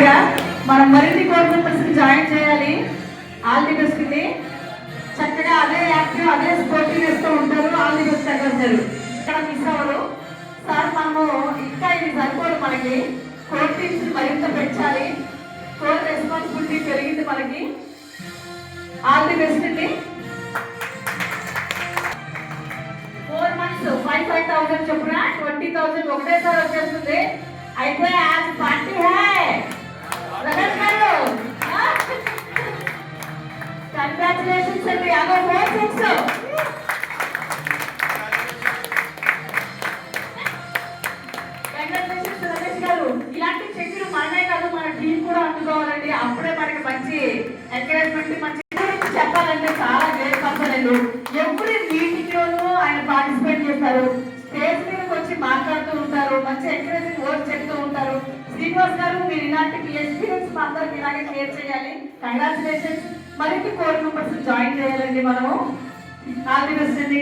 చెప్పినట్టుగా మనం మరిన్ని కోర్ మెంబర్స్ జాయిన్ చేయాలి. ఆల్ ది బెస్ట్ అండి. చక్కగా అదే యాక్టివ్ అదే స్పోర్టివ్ చేస్తూ ఉంటారు. ఆల్ ది బెస్ట్ అంటారు. ఇక్కడ మిస్ అవ్వరు సార్. మనము ఇంకా ఇది సరిపోదు, మనకి కోర్ టీమ్స్ మరింత పెంచాలి. కోర్ రెస్పాన్సిబిలిటీ పెరిగింది మనకి. ఆల్ ది బెస్ట్ అండి. 4 months 5,000 చొప్పున 20,000 ఒకటేసారి వచ్చేస్తుంది. అయితే आज पार्टी है रगत करो. కంగ్రాచులేషన్స్ అండి. అగో 4-6 కంగ్రాచులేషన్స్ రమేష్ గారు. ఇలాంటి చెక్కులు మనమే కాదు మన టీం కూడా అందుకోవాలండి. అప్పుడే మనకి మంచి ఎంకరేజ్మెంట్ మంచి చెప్పాలంటే చాలా గ్రేట్ పర్సన్ అండి. ఎవ్రీ మీటింగ్ లోనూ ఆయన పార్టిసిపేట్ చేస్తారు. స్టేజ్ మీదకి వచ్చి మాట్లాడుతూ ఉంటారు. మంచి ఎంకరేజింగ్ వర్డ్స్ చెప్తూ ఉంటారు. శ్రీనివాస్ గారు, మీరు ఇలాంటి మీ ఎక్స్పీరియన్స్ మా అందరికి ఇలాగే షేర్ చేయాలి. కంగ్రాచులేషన్స్. మరిన్ని కోర్ మెంబర్స్ జాయిన్ చేయాలండి మనము. ఆల్ ది బెస్ట్ అండి.